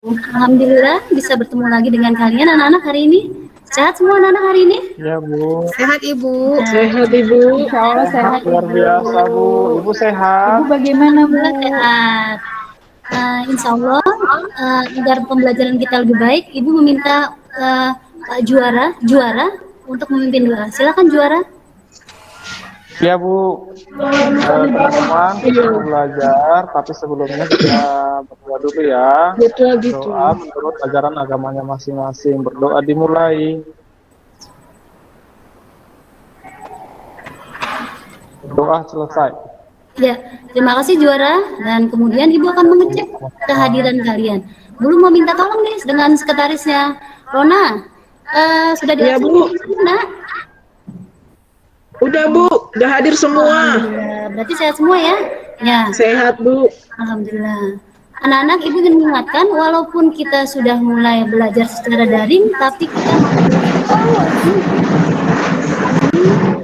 Alhamdulillah bisa bertemu lagi dengan kalian anak-anak hari ini. Sehat semua anak-anak hari ini? Ya Bu. Sehat Ibu. Sehat Ibu. Insya Allah sehat Luar Ibu. biasa Bu. Ibu sehat? Ibu bagaimana Bu? Sehat. Insya Allah agar pembelajaran kita lebih baik, Ibu meminta Pak juara untuk memimpin doa. Silakan juara. Ya Bu. Teman-teman kita belajar, tapi sebelumnya kita berdoa dulu ya. Doa menurut ajaran agamanya masing-masing. Berdoa dimulai. Doa selesai. Ya, terima kasih juara. Dan kemudian Ibu akan mengecek kehadiran kalian. Belum mau minta tolong nih dengan sekretarisnya. Rona, sudah Ya Bu. Nak? Udah Bu, udah hadir semua. Berarti sehat semua ya? Ya. Sehat Bu. Alhamdulillah. Anak-anak, Ibu ingin mengingatkan, walaupun kita sudah mulai belajar secara daring, tapi kita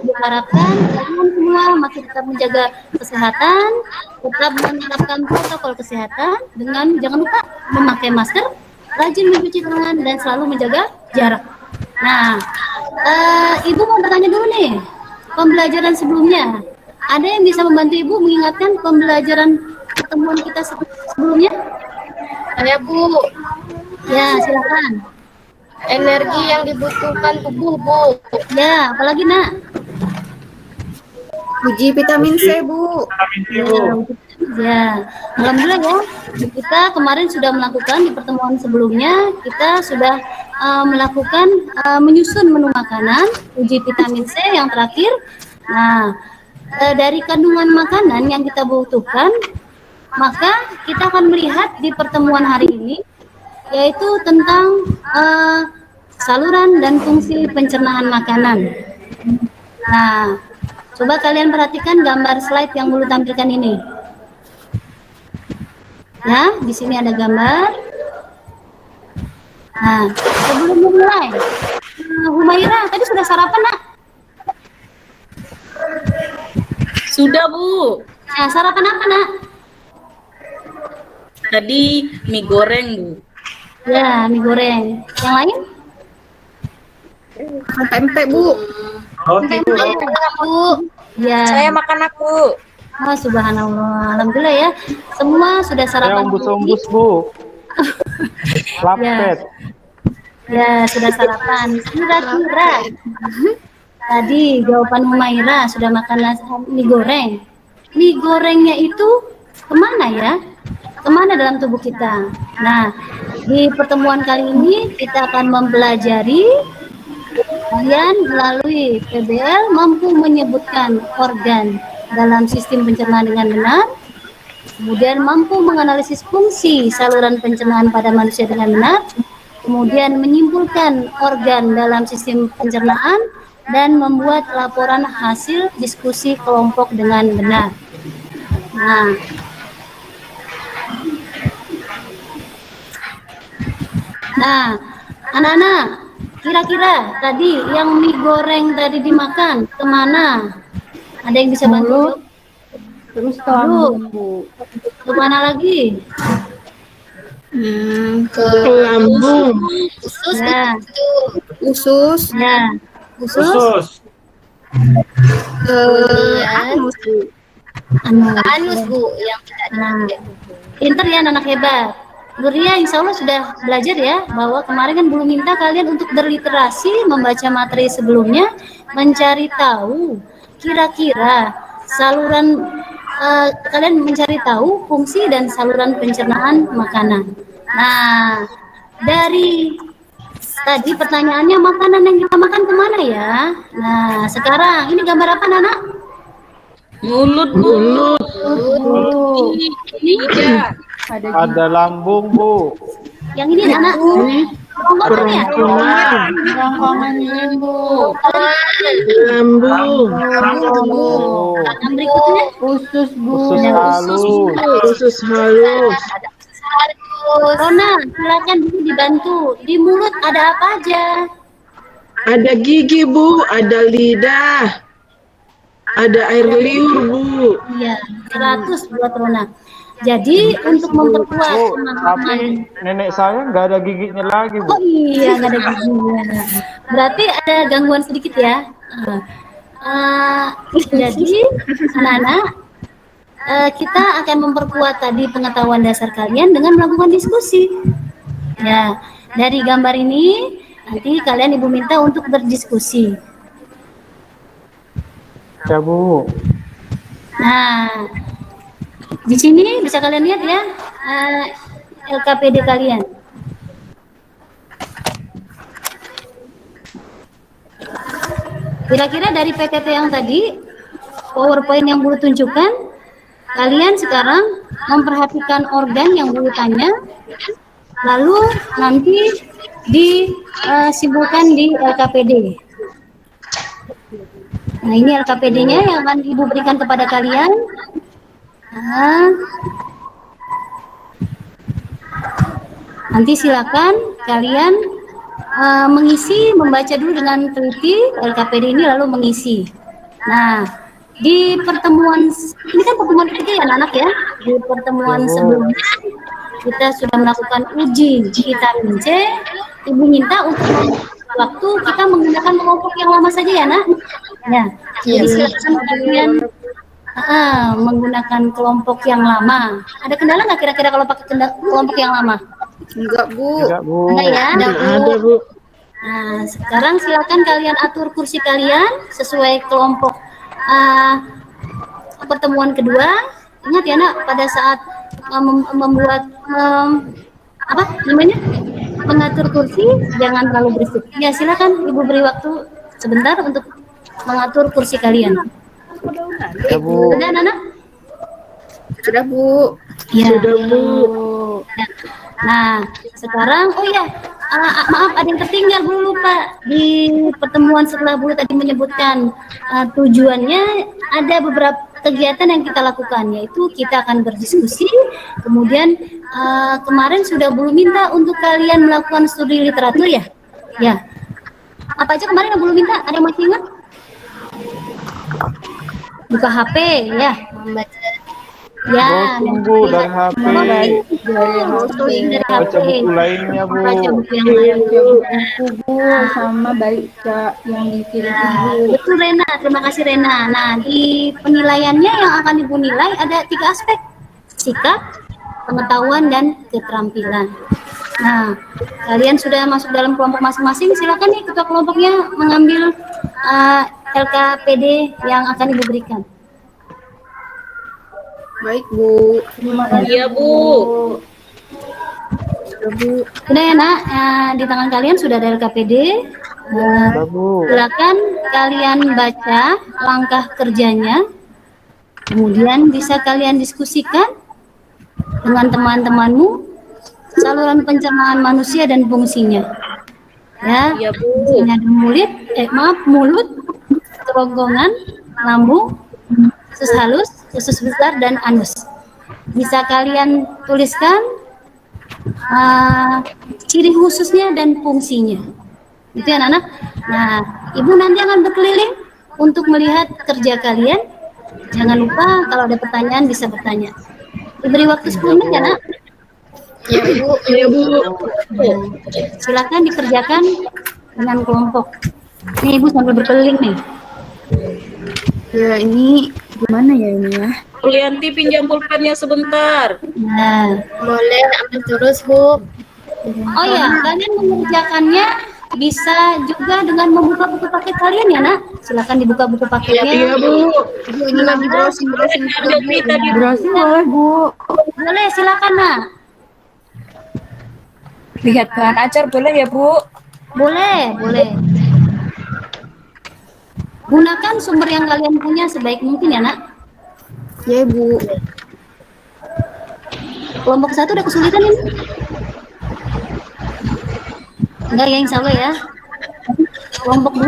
diharapkan kalian semua masih tetap menjaga kesehatan, tetap menerapkan protokol kesehatan dengan jangan lupa memakai masker, rajin mencuci tangan, dan selalu menjaga jarak. Nah, Ibu mau bertanya dulu nih, pembelajaran sebelumnya, ada yang bisa membantu Ibu mengingatkan pembelajaran pertemuan kita sebelumnya? Saya Bu. Ya, silakan. Energi yang dibutuhkan tubuh Bu. Ya, apalagi Nak? Uji vitamin C Bu. Ya, alhamdulillah ya. Kita kemarin sudah melakukan di pertemuan sebelumnya, kita sudah melakukan menyusun menu makanan, uji vitamin C yang terakhir. Nah, dari kandungan makanan yang kita butuhkan, maka kita akan melihat di pertemuan hari ini, yaitu tentang saluran dan fungsi pencernaan makanan. Nah, coba kalian perhatikan gambar slide yang Bulu tampilkan ini. Ya, di sini ada gambar. Nah, sebelum memulai, Humaira, tadi sudah sarapan, Nak? Sudah Bu. Nah, sarapan apa, Nak? Tadi mie goreng Bu. Ya, mie goreng. Yang lain? Tempe Bu. Bu. Ya. Saya makan aku. Oh, subhanallah. Alhamdulillah ya. Semua sudah sarapan. Umbus-umbus Bu. Lapet. Ya, sudah sarapan. Kira-kira tadi jawaban Humaira sudah makan mie goreng. Mie gorengnya itu kemana ya? Kemana dalam tubuh kita? Nah, di pertemuan kali ini kita akan mempelajari kalian melalui PBL mampu menyebutkan organ dalam sistem pencernaan dengan benar, kemudian mampu menganalisis fungsi saluran pencernaan pada manusia dengan benar, kemudian menyimpulkan organ dalam sistem pencernaan, dan membuat laporan hasil diskusi kelompok dengan benar. Nah, anak-anak, kira-kira tadi yang mie goreng tadi dimakan kemana? Ada yang bisa bantu? Terus ke lambung Bu. Kemana lagi? Ke lambung. Usus Ya, Usus. ya, usus, Ke anus Bu. anus Bu, yang tidak pinter ya anak hebat. Nuria insya Allah sudah belajar ya, bahwa kemarin kan belum minta kalian untuk berliterasi, membaca materi sebelumnya, mencari tahu kira-kira saluran kalian mencari tahu fungsi dan saluran pencernaan makanan. Nah, dari tadi pertanyaannya makanan yang kita makan kemana ya? Nah, sekarang ini gambar apa, Nana? Mulut Bu. Ini Ada lambung Bu. yang ini Nana. Kerongkongan ya? Kerongkongan Bu. Lambung. Yang berikutnya Usus Bu. Usus halus. Usus halus. Rona, silakan dulu dibantu. Di mulut ada apa aja? Ada gigi Bu, ada lidah. Ada air liur Bu. Iya, 100 buat Rona. Jadi untuk memperkuat Bu, pemahaman. tapi nenek saya nggak ada giginya lagi, Bu. Oh iya, nggak ada giginya. Berarti ada gangguan sedikit ya. Eh, jadi anak-anak, kita akan memperkuat tadi pengetahuan dasar kalian dengan melakukan diskusi. Ya, dari gambar ini nanti kalian ibu minta untuk berdiskusi. Ya, Bu. Nah, di sini bisa kalian lihat ya LKPD kalian. Kira-kira dari PPT yang tadi, PowerPoint yang Bulu tunjukkan, kalian sekarang memperhatikan organ yang Bulu tanya, lalu nanti disimpulkan di LKPD. Nah, ini LKPD-nya yang akan Ibu berikan kepada kalian. Nah, nanti silakan kalian membaca dulu dengan teliti LKPD ini lalu mengisi. Nah, di pertemuan ini kan pertemuan ketiga ya anak ya. Di pertemuan sebelumnya kita sudah melakukan uji vitamin C. Ibu minta untuk waktu kita menggunakan kelompok yang lama saja ya nak. Ya, jadi silakan kalian menggunakan kelompok yang lama. Ada kendala nggak kira-kira kalau pakai kelompok yang lama? Enggak, Bu. Enggak, Bu. Enggak ya? Ada, Bu. Nah, sekarang silakan kalian atur kursi kalian sesuai kelompok pertemuan kedua. Ingat ya nak, pada saat membuat apa namanya mengatur kursi jangan terlalu berisik. Ya silakan Ibu beri waktu sebentar untuk mengatur kursi kalian. Ya, Bu. Sudah anak? Sudah, Bu. Ya. Sudah, Bu. Nah, sekarang maaf ada yang tertinggal Bulu lupa di pertemuan setelah Bulu tadi menyebutkan tujuannya ada beberapa kegiatan yang kita lakukan yaitu kita akan berdiskusi, kemudian kemarin sudah Bulu minta untuk kalian melakukan studi literatur ya. Ya. Apa aja kemarin yang Bulu minta? Ada yang masih ingat? Buka HP ya. Membaca Ya, Browsing, Bu, dari HP. browsing dari Baca HP. buku lainnya, Bu. Baca buku yang lain. Bu, sama baca yang dipilih Ibu. Betul Rena, terima kasih Rena. Nah, di penilaiannya yang akan Ibu nilai ada 3 aspek. Sikap, pengetahuan, dan keterampilan. Nah, kalian sudah masuk dalam kelompok masing-masing, silakan nih ketua kelompoknya mengambil LKPD yang akan Ibu berikan. baik, Bu. Iya, Bu. Sudah ya nak, di tangan kalian sudah ada LKPD. Ya, Bu. Silakan kalian baca langkah kerjanya, kemudian bisa kalian diskusikan dengan teman-temanmu saluran pencernaan manusia dan fungsinya. Ya, Iya, Bu. fungsinya ada mulut, kerongkongan, lambung, usus halus, usus besar, dan anus. Bisa kalian tuliskan ciri khususnya dan fungsinya. Itu ya anak-anak. Nah, Ibu nanti akan berkeliling untuk melihat kerja kalian. Jangan lupa kalau ada pertanyaan bisa bertanya. Diberi waktu 10 menit ya nak. Ya, Bu. Ya, Bu. Silakan dikerjakan dengan kelompok. Nih Ibu sambil berkeliling nih. Ya, ini gimana ya ini ya? Kulianti pinjam pulpennya sebentar. Nah, Boleh ambil terus, Bu. oh ya, kalian mengerjakannya bisa juga dengan membuka buku paket kalian ya nak. Silakan dibuka buku paketnya. Iya, Bu. Bu, ini lagi browsing-browsing juga, Ada Bu. berita di Browsing boleh, Bu. Boleh, silakan nak. Lihat bahan acar boleh ya, Bu? Boleh, boleh. Gunakan sumber yang kalian punya sebaik mungkin ya nak. Ya, Bu. Kelompok 1 udah kesulitan ini? Enggak ya, insya Allah ya. Kelompok 2.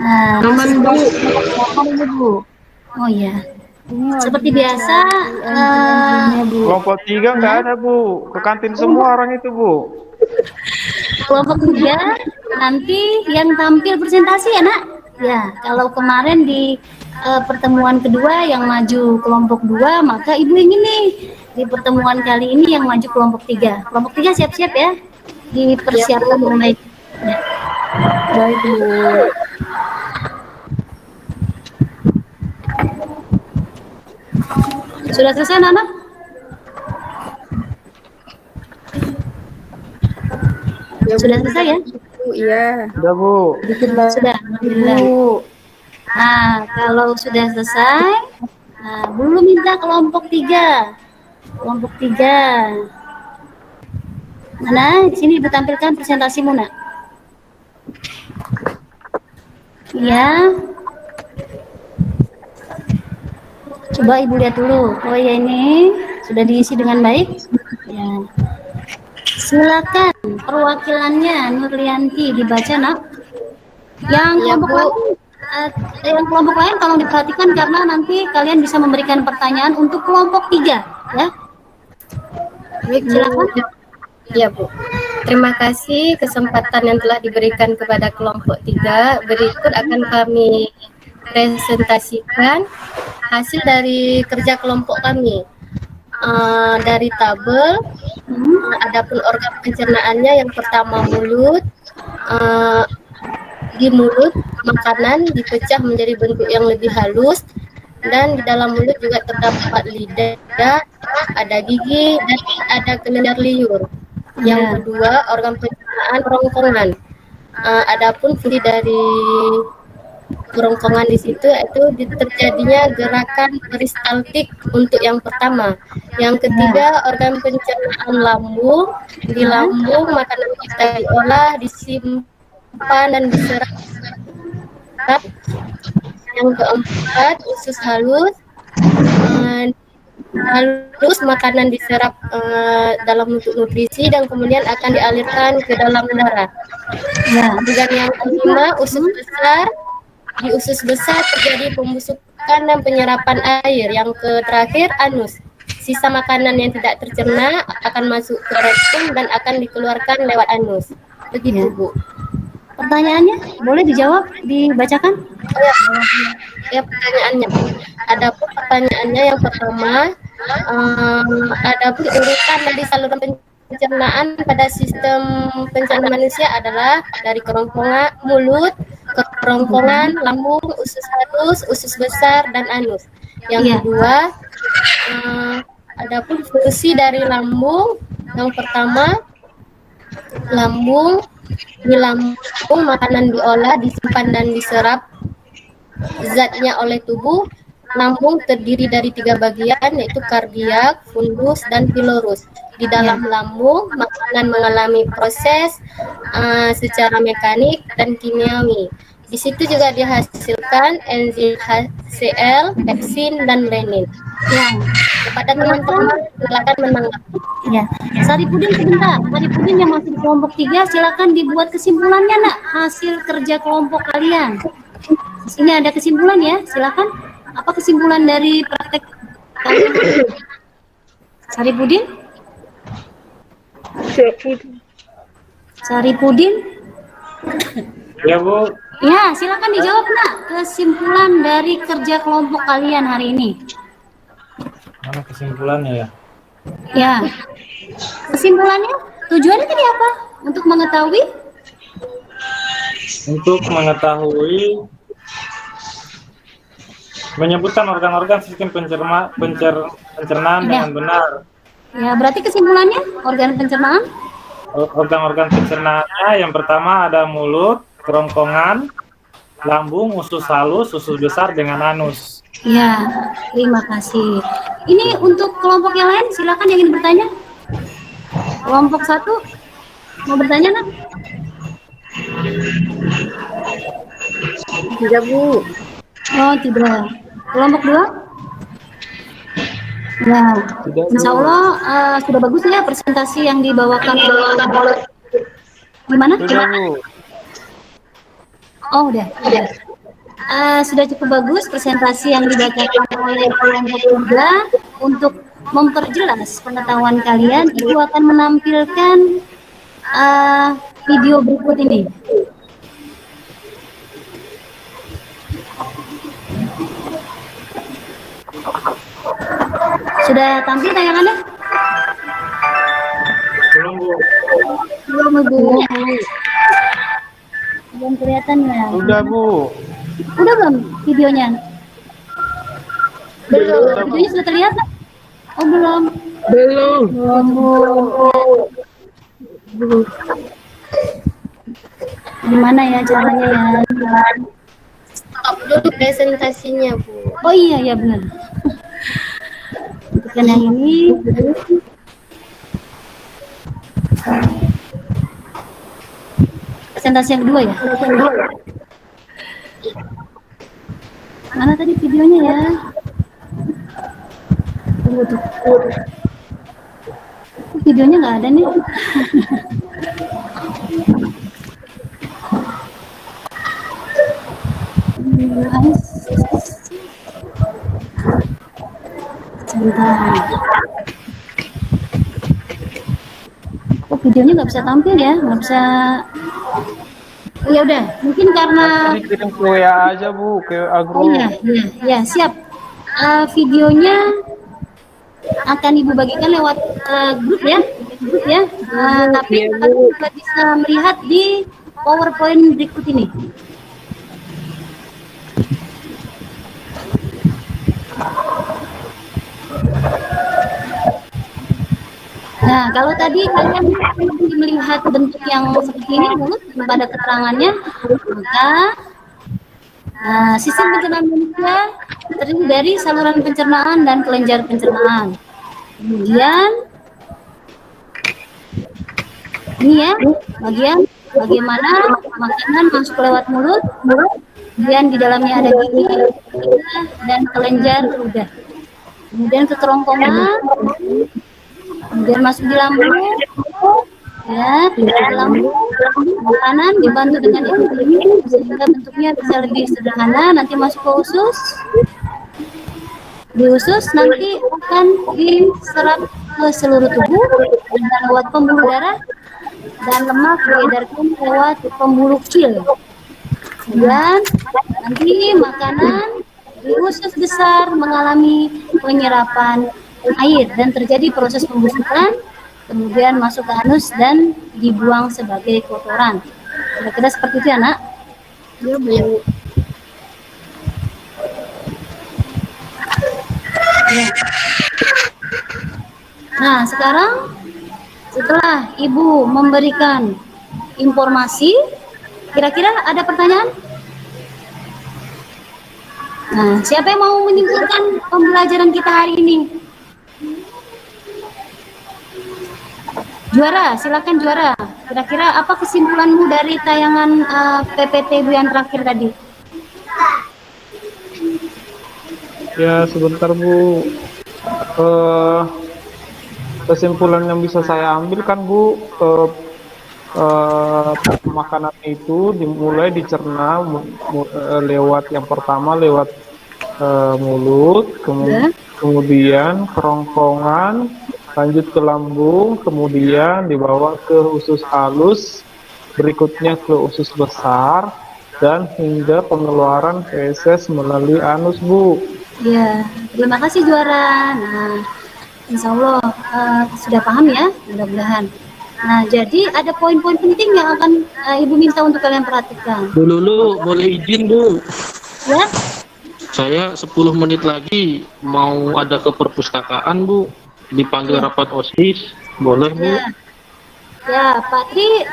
Nah, Aman, Bu. oh ya. Seperti biasa, Kelompok 3 nggak ada, Bu. Ke kantin semua orang itu, Bu. kelompok 3 nanti yang tampil presentasi ya nak. Ya, kalau kemarin di pertemuan kedua yang maju kelompok 2, maka Ibu ingin nih di pertemuan kali ini yang maju kelompok 3. Kelompok 3 siap-siap ya, dipersiapkan dengan baik. Ya. Baik, Bu. Sudah selesai, Nana? Ya, Bu. Sudah selesai ya? Bu, iya. Sudah, Bu. Sudah, alhamdulillah. Nah, kalau sudah selesai, nah, belum minta kelompok 3. Kelompok 3. Mana? Di sini Ibu tampilkan presentasimu, Nak. Ya. Coba Ibu lihat dulu. Oh ya, ini sudah diisi dengan baik. Ya. Silakan perwakilannya Nurlianti dibaca, Nak. Yang kelompok lain, yang kelompok lain tolong diperhatikan karena nanti kalian bisa memberikan pertanyaan untuk kelompok 3, ya. Baik, Silakan. Ya, Bu. Terima kasih kesempatan yang telah diberikan kepada kelompok 3. Berikut akan kami presentasikan hasil dari kerja kelompok kami. Dari tabel, adapun organ pencernaannya yang pertama mulut. Di mulut makanan dipecah menjadi bentuk yang lebih halus, dan di dalam mulut juga terdapat lidah, ada gigi, dan ada kelenjar liur. Yang kedua, organ pencernaan kerongkongan. Adapun fungsi dari kerongkongan di situ itu terjadinya gerakan peristaltik untuk yang pertama. Yang ketiga, organ pencernaan lambung. Di lambung makanan kita diolah, disimpan dan diserap. Yang keempat, usus halus. Halus makanan diserap dalam bentuk nutrisi dan kemudian akan dialirkan ke dalam darah. Dan yang kelima, usus besar. Di usus besar terjadi pembusukan dan penyerapan air. Yang terakhir, anus. Sisa makanan yang tidak tercerna akan masuk ke rektum dan akan dikeluarkan lewat anus. Begitu, Bu. Pertanyaannya boleh dijawab, dibacakan? Ya, pertanyaannya. Adapun pertanyaannya yang pertama, adapun urutan dari saluran pencernaan pada sistem pencernaan manusia adalah dari kerongkongan, mulut, kerongkongan, lambung, usus halus, usus besar, dan anus. Yang kedua, adapun fungsi dari lambung, yang pertama, lambung. Di lambung makanan diolah, disimpan dan diserap zatnya oleh tubuh. Lambung terdiri dari 3 bagian, yaitu kardiak, fundus, dan pilorus. Di dalam lambung makanan mengalami proses secara mekanik dan kimiawi. Di situ juga dihasilkan enzim HCl, pepsin, dan renin. Kepada teman-teman silakan menanggapi. Ya, Saripudin sebentar. Saripudin yang masih di kelompok 3, silakan dibuat kesimpulannya, Nak. Hasil kerja kelompok kalian. Di sini ada kesimpulan ya, silakan. Apa kesimpulan dari praktek kalian? Saripudin? Saripudin? Ya, Bu. Ya, silakan dijawab, Nak. Kesimpulan dari kerja kelompok kalian hari ini. Mana kesimpulannya ya? Ya. Kesimpulannya, tujuannya tadi apa? Untuk mengetahui? Untuk mengetahui menyebutkan organ-organ sistem pencernaan dengan benar. Ya, berarti kesimpulannya organ pencernaan? Organ-organ pencernaannya yang pertama ada mulut, kerongkongan, lambung, usus halus, usus besar dengan anus. Ya, terima kasih. Ini untuk kelompok yang lain, silakan yang ingin bertanya. Kelompok 1 mau bertanya, Nak? Tidak, Bu. Oh, tidak. Kelompok 2? Ya, insya Allah sudah bagus ya presentasi yang dibawakan oleh gimana? Sudah, Bu. Oh, udah. Sudah cukup bagus presentasi yang dibacakan oleh kelompok 3. Untuk memperjelas pengetahuan kalian, Ibu akan menampilkan video berikut ini. Sudah tampil tayangannya? Belum, Bu. Belum, Bu. Belum kelihatan ya? Udah, Bu. Udah belum videonya? Belum. Videonya sudah terlihat? Oh, belum. Belum. Gimana ya caranya ya? Stop dulu presentasinya, Bu. Oh iya, ya benar. Tekan yang ini. Presentasi yang kedua ya? Mana tadi videonya ya? Tunggu tuh. Videonya nggak ada nih. Sebentar. Oh, videonya nggak bisa tampil ya? Nggak bisa. Oh, ya udah, mungkin karena Kirim ke WA aja, Bu, ke WA oh grup. ya siap. Videonya akan Ibu bagikan lewat grup ya, tapi kalian juga bisa melihat di PowerPoint berikut ini. Nah, kalau tadi kalian melihat bentuk yang seperti ini, mulut pada keterangannya, maka sistem pencernaan manusia terdiri dari saluran pencernaan dan kelenjar pencernaan. Kemudian ini ya, bagaimana makanan masuk lewat mulut, kemudian di dalamnya ada gigi dan kelenjar ludah. Kemudian ke kerongkongan, kemudian masuk di lambung, ya, di lambung, makanan dibantu dengan ini sehingga bentuknya bisa lebih sederhana. Nanti masuk ke usus, di usus nanti akan diserap ke seluruh tubuh dan lewat pembuluh darah dan lemak diedarkan lewat pembuluh kecil. Kemudian nanti makanan di usus besar mengalami penyerapan air dan terjadi proses pembusukan, kemudian masuk ke anus dan dibuang sebagai kotoran. Kira-kira seperti itu ya, Nak? Ya, Bu. Nah, sekarang setelah Ibu memberikan informasi, kira-kira ada pertanyaan? Nah, siapa yang mau menyimpulkan pembelajaran kita hari ini? Juara, silakan juara. Kira-kira apa kesimpulanmu dari tayangan PPT Ibu yang terakhir tadi? Ya, sebentar, Bu. Kesimpulan yang bisa saya ambil kan, Bu, makanan itu dimulai dicerna lewat yang pertama lewat mulut, kemudian kerongkongan, lanjut ke lambung, kemudian dibawa ke usus halus, berikutnya ke usus besar, dan hingga pengeluaran feses melalui anus, Bu. Ya, terima kasih juara. Nah, insya Allah sudah paham ya, mudah-mudahan. Nah, jadi ada poin-poin penting yang akan Ibu minta untuk kalian perhatikan. Bu Lulu, boleh izin, Bu? Ya, Saya 10 menit lagi mau ada ke perpustakaan, Bu. Dipanggil rapat OSIS. Boleh, Bu? ya Pak Tri,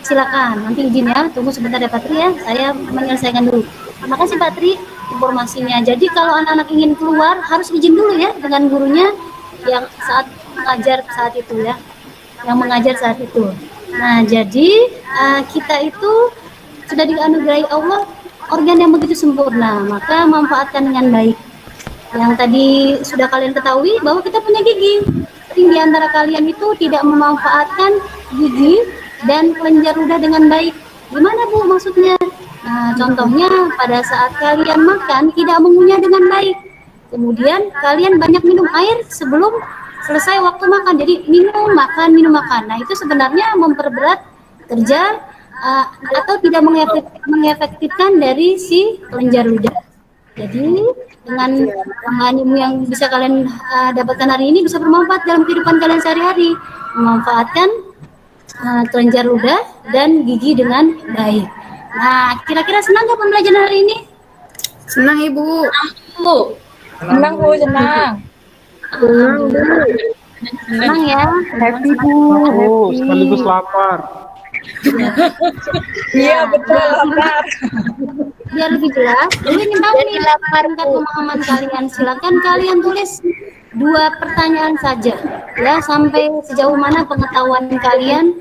silakan. Nanti izin ya, tunggu sebentar ya Pak Tri ya. Saya menyelesaikan dulu. Terima kasih Pak Tri informasinya. Jadi kalau anak-anak ingin keluar harus izin dulu ya dengan gurunya yang saat mengajar saat itu ya. Yang mengajar saat itu. Nah, jadi kita itu sudah dianugerahi Allah organ yang begitu sempurna, maka manfaatkan dengan baik. Yang tadi sudah kalian ketahui bahwa kita punya gigi. Sering di antara kalian itu tidak memanfaatkan gigi dan kelenjar ludah dengan baik. Gimana Bu maksudnya? Nah, contohnya pada saat kalian makan tidak mengunyah dengan baik. Kemudian kalian banyak minum air sebelum selesai waktu makan. Jadi minum makan. Nah, itu sebenarnya memperberat kerja atau tidak mengefektifkan dari si kelenjar ludah. Jadi dengan ilmu yang bisa kalian dapatkan hari ini bisa bermanfaat dalam kehidupan kalian sehari-hari, memanfaatkan kelenjar ludah dan gigi dengan baik. Nah, kira-kira senang nggak pembelajaran hari ini? Senang Ibu. Bu, Senang Bu, senang. Senang ya. Happy Bu. Oh, sekaligus lapar. Iya betul, lapar. Biar lebih jelas, dulu ingin tahu nih tingkat pemahaman kalian. Silakan kalian tulis 2 pertanyaan saja, ya, sampai sejauh mana pengetahuan kalian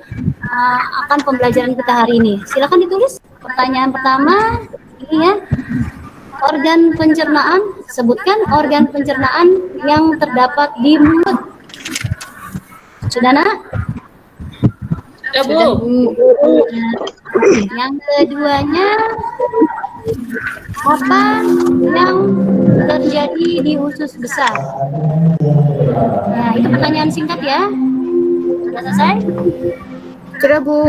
akan pembelajaran kita hari ini. Silakan ditulis. Pertanyaan pertama, ini ya, organ pencernaan. Sebutkan organ pencernaan yang terdapat di mulut. Sudah, Nak? ya Bu. Yang keduanya, apa yang terjadi di usus besar? Nah, itu pertanyaan singkat ya. Sudah selesai? Sudah Bu.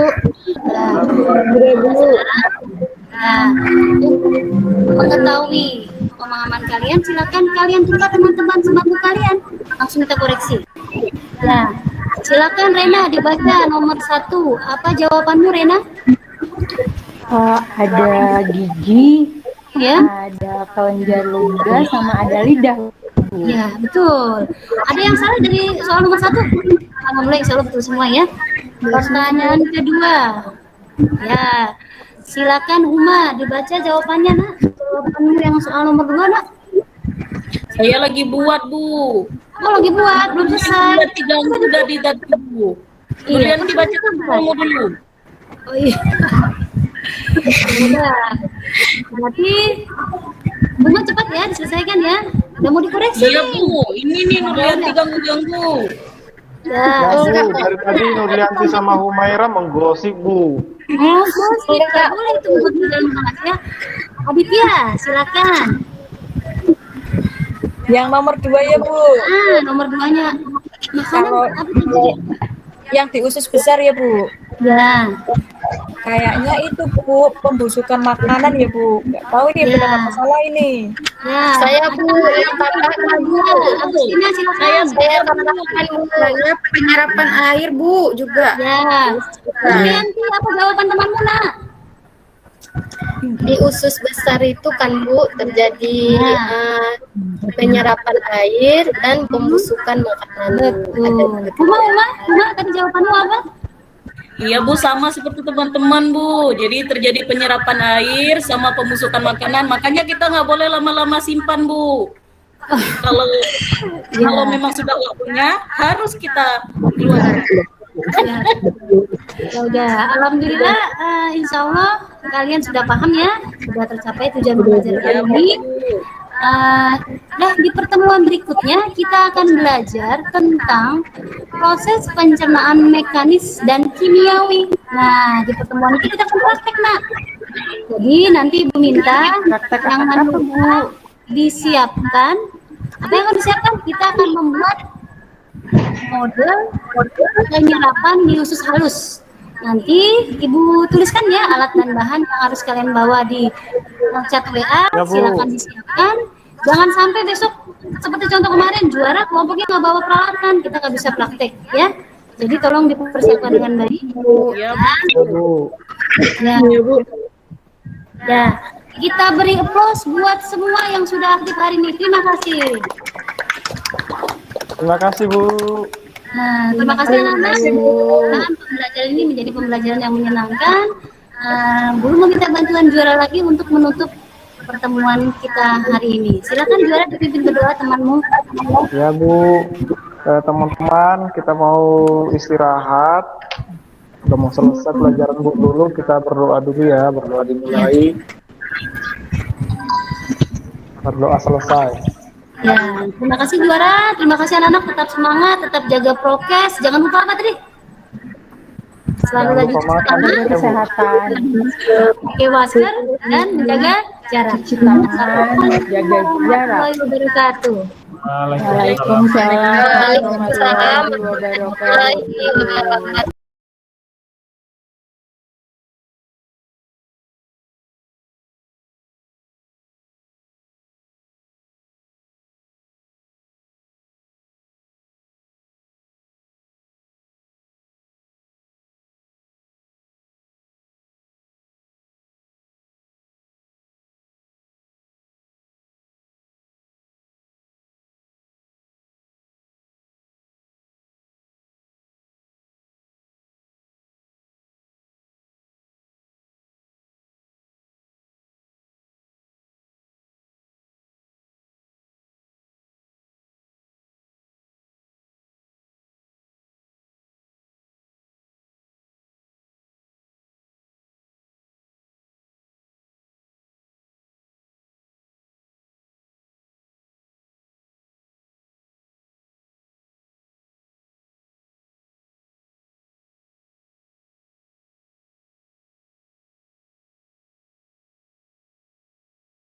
Nah, untuk mengetahui pemahaman kalian, silakan kalian tunggu teman-teman sebangku kalian. Langsung kita koreksi. Nah, silakan Rena dibaca nomor 1. Apa jawabanmu, Rena? Ada gigi, Ya, ada kelenjar ludah, sama ada lidah. ya betul. Ada yang salah dari soal nomor 1? Alhamdulillah, insya Allah betul semua ya. Pertanyaan kedua. Ya, silakan Uma dibaca jawabannya, Nak. Jawabanmu yang soal nomor 2, Nak. Saya lagi buat Bu. Oh, lagi buat, belum selesai. Sudah 3 sudah di data Bu. Iya, Kemudian dibaca kamu dulu. Oh iya. Udah. Berarti Bunga cepat ya diselesaikan ya. Udah mau dikoreksi Iya nih. Bu, ini nih Nurlianti ganggu-ganggu. Ya, Ya Bu, dari tadi Nurlianti sama Humaira menggosip Bu. tidak boleh itu begitu dalam kelas ya. Aditya, silakan. Yang nomor 2 ya Bu. Nomor 2-nya. Makanan Kalau- apa tadi? Yang di usus besar ya Bu. Ya. Kayaknya itu Bu, pembusukan makanan ya Bu. Nggak tahu ini Ya. benar apa salah ini. Ya. Saya Bu yang tambahkan Bu. Agustina silakan. Saya tambahkan Bu. Saya penyerapan air Bu juga. Ya. Nanti apa jawaban temanmu, Nak? Di usus besar itu kan Bu terjadi penyerapan air dan pembusukan makanan. Betul. Uma, tadi jawabanmu apa? Iya Bu, sama seperti teman-teman Bu. Jadi terjadi penyerapan air sama pembusukan makanan. Makanya kita nggak boleh lama-lama simpan Bu. Kalau memang sudah waktunya harus kita keluarkan. Ya udah, alhamdulillah, insya Allah kalian sudah paham ya, sudah tercapai tujuan belajar kali ini. Nah, di pertemuan berikutnya kita akan belajar tentang proses pencernaan mekanis dan kimiawi. Nah, di pertemuan ini kita akan praktek, Nak. Jadi nanti Ibu minta yang menunggu disiapkan. Apa yang akan disiapkan? Kita akan membuat model penyerapan di usus halus. Nanti Ibu tuliskan ya alat dan bahan yang harus kalian bawa di chat WA. Ya, Bu. Silakan disiapkan. Jangan sampai besok seperti contoh kemarin juara kelompoknya nggak bawa peralatan, kita nggak bisa praktek ya. Jadi tolong dipersiapkan dengan baik. Ya Ya Bu. Ya. Ya. Kita beri applause buat semua yang sudah aktif hari ini. Terima kasih. Terima kasih Bu. Nah, terima kasih anak-anak. Mudah-mudahan pembelajaran ini menjadi pembelajaran yang menyenangkan. Guru meminta bantuan juara lagi untuk menutup pertemuan kita hari ini. Silakan juara dipimpin berdoa temanmu. Ya Bu, teman-teman kita mau istirahat. Udah mau selesai pelajaran Bu dulu, kita berdoa dulu ya, berdoa dimulai. Berdoa selesai. Ya, terima kasih juara. Terima kasih anak-anak, tetap semangat, tetap jaga prokes. Jangan lupa apa tadi? Selalu Jangan lagi lupa makan, tangan, ya, Bu. Kesehatan, pakai masker dan menjaga jarak. cuci tangan, jaga jarak. Warahmatullahi wabarakatuh. Waalaikumsalam. Waalaikumsalam warahmatullahi Waalaikumsalam wabarakatuh. warahmatullahi wabarakatuh.